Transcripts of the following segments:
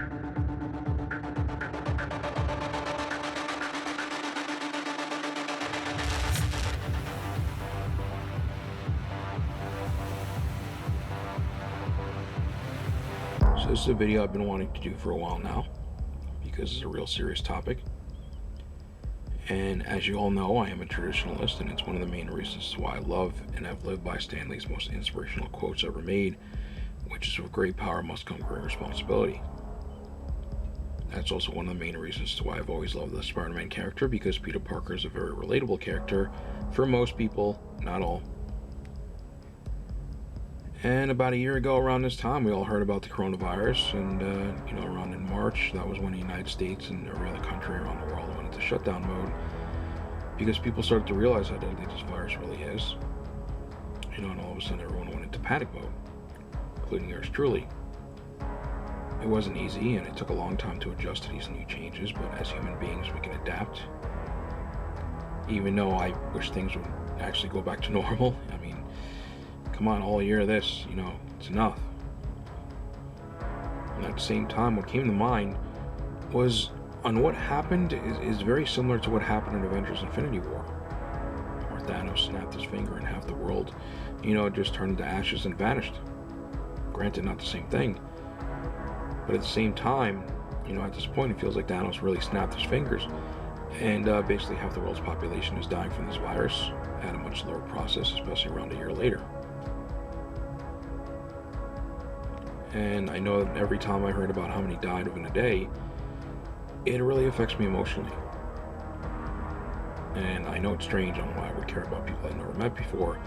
So this is a video I've been wanting to do for a while now because it's a real serious topic. And as you all know, I am a traditionalist, and it's one of the main reasons why I love and have lived by Stan Lee's most inspirational quotes ever made, which is, with great power must come great responsibility. That's also one of the main reasons why I've always loved the Spider-Man character, because Peter Parker is a very relatable character for most people, not all. And about a year ago around this time, we all heard about the coronavirus, and around in March, that was when the United States and every other country around the world went into shutdown mode, because people started to realize how deadly this virus really is. And all of a sudden everyone went into panic mode, including yours truly. It wasn't easy, and it took a long time to adjust to these new changes, but as human beings we can adapt. Even though I wish things would actually go back to normal. I mean, come on, all year of this, it's enough. And at the same time, what came to mind was, on what happened is very similar to what happened in Avengers Infinity War, where Thanos snapped his finger and half the world, just turned to ashes and vanished. Granted, not the same thing, but at the same time, at this point, it feels like Thanos really snapped his fingers, and basically half the world's population is dying from this virus at a much slower process, especially around a year later. And I know that every time I heard about how many died within a day, it really affects me emotionally. And I know it's strange on why I would care about people I've never met before,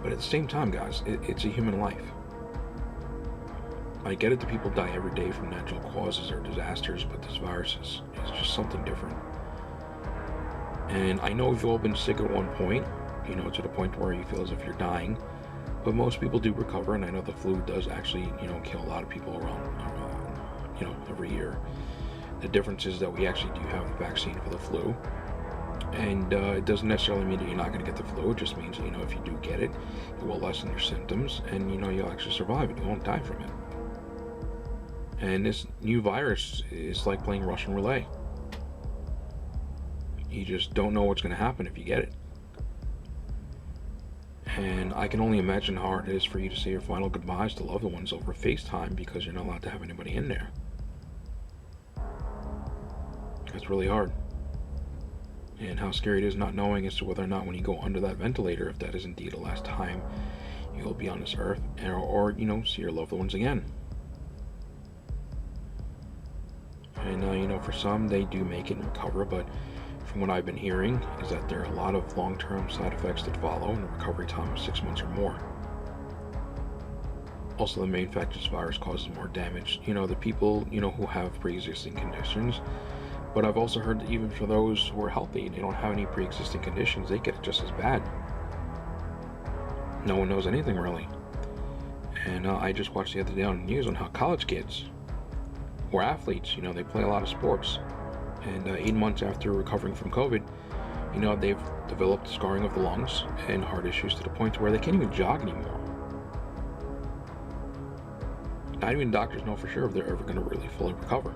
but at the same time, guys, it's a human life. I get it that people die every day from natural causes or disasters, but this virus is just something different. And I know we've all been sick at one point, to the point where you feel as if you're dying. But most people do recover, and I know the flu does actually, kill a lot of people around, every year. The difference is that we actually do have the vaccine for the flu, and it doesn't necessarily mean that you're not going to get the flu. It just means, if you do get it, it will lessen your symptoms, and you'll actually survive it. You won't die from it. And this new virus is like playing Russian roulette. You just don't know what's going to happen if you get it. And I can only imagine how hard it is for you to say your final goodbyes to loved ones over FaceTime because you're not allowed to have anybody in there. That's really hard. And how scary it is not knowing as to whether or not when you go under that ventilator, if that is indeed the last time you'll be on this earth, or see your loved ones again. And for some, they do make it and recover, but from what I've been hearing is that there are a lot of long-term side effects that follow, and a recovery time of 6 months or more. Also, the main fact this virus causes more damage, the people, who have pre-existing conditions. But I've also heard that even for those who are healthy and they don't have any pre-existing conditions, they get it just as bad. No one knows anything really. And I just watched the other day on the news on how college kids, or athletes, they play a lot of sports. And 8 months after recovering from COVID, they've developed scarring of the lungs and heart issues to the point where they can't even jog anymore. Not even doctors know for sure if they're ever going to really fully recover.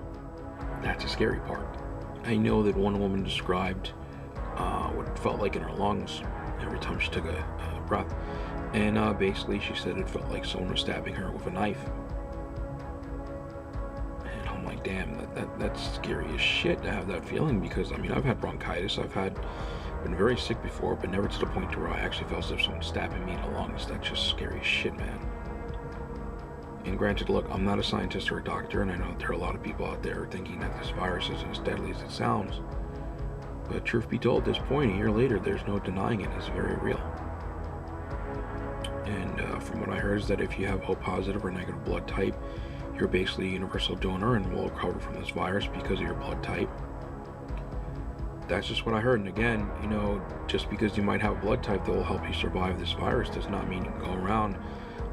That's the scary part. I know that one woman described what it felt like in her lungs every time she took a breath. And basically she said it felt like someone was stabbing her with a knife. Damn, that's scary as shit to have that feeling, because I've had bronchitis, been very sick before, but never to the point where I actually felt as if someone stabbing me in the lungs. That's just scary as shit, man. And granted, look, I'm not a scientist or a doctor, and I know there are a lot of people out there thinking that this virus isn't as deadly as it sounds, but truth be told, at this point, a year later, there's no denying it. It's very real. And from what I heard is that if you have O positive or negative blood type, you're basically a universal donor and will recover from this virus because of your blood type. That's just what I heard. And again, just because you might have a blood type that will help you survive this virus does not mean you can go around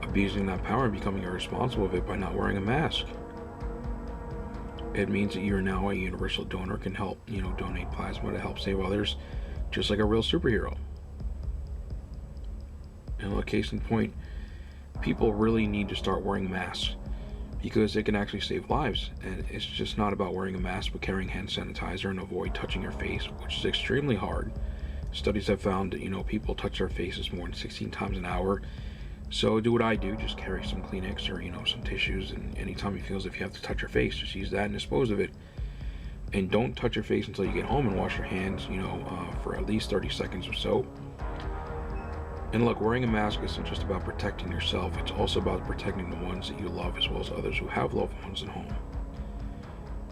abusing that power and becoming irresponsible with it by not wearing a mask. It means that you're now a universal donor, can help, donate plasma to help save others, just like a real superhero. And a case in point, people really need to start wearing masks. because it can actually save lives. And it's just not about wearing a mask, but carrying hand sanitizer and avoid touching your face, which is extremely hard. Studies have found that, people touch their faces more than 16 times an hour. So do what I do, just carry some Kleenex or, some tissues, and anytime you feel as if you have to touch your face, just use that and dispose of it. And don't touch your face until you get home, and wash your hands, for at least 30 seconds or so. And look, wearing a mask isn't just about protecting yourself, it's also about protecting the ones that you love, as well as others who have loved ones at home.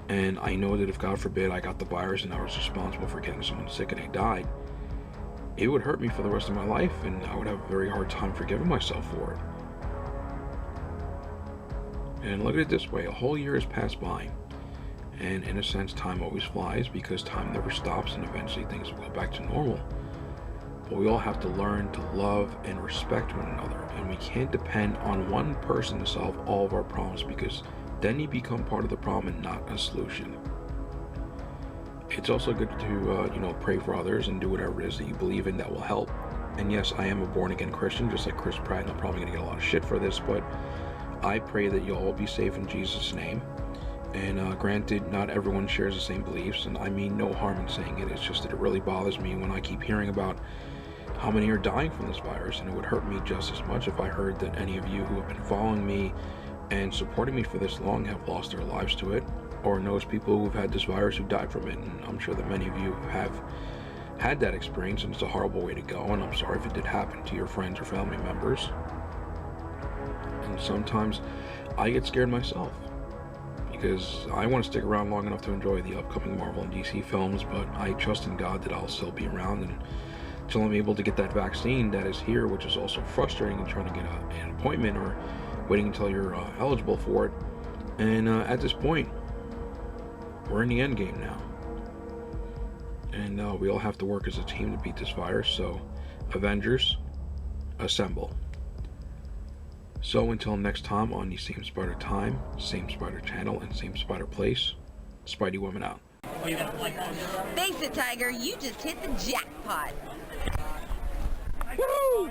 And I know that if, God forbid, I got the virus and I was responsible for getting someone sick and they died, it would hurt me for the rest of my life, and I would have a very hard time forgiving myself for it. And look at it this way, a whole year has passed by, and in a sense, time always flies, because time never stops, and eventually things will go back to normal. But we all have to learn to love and respect one another, and we can't depend on one person to solve all of our problems, because then you become part of the problem and not a solution. It's also good to, pray for others and do whatever it is that you believe in that will help. And yes, I am a born-again Christian, just like Chris Pratt, and I'm probably going to get a lot of shit for this, but I pray that you'll all be safe in Jesus' name. And granted, not everyone shares the same beliefs, and I mean no harm in saying it. It's just that it really bothers me when I keep hearing about how many are dying from this virus, and it would hurt me just as much if I heard that any of you who have been following me and supporting me for this long have lost their lives to it, or knows people who've had this virus who died from it. And I'm sure that many of you have had that experience, and it's a horrible way to go, and I'm sorry if it did happen to your friends or family members. And sometimes I get scared myself, because I want to stick around long enough to enjoy the upcoming Marvel and DC films, but I trust in God that I'll still be around and until I'm able to get that vaccine that is here, which is also frustrating, and trying to get an appointment or waiting until you're eligible for it. And at this point, we're in the end game now, and we all have to work as a team to beat this virus. So Avengers, assemble. So until next time on the Same Spider Time, Same Spider Channel, and Same Spider Place, Spidey Woman out. Face it, Tiger, you just hit the jackpot. Woo!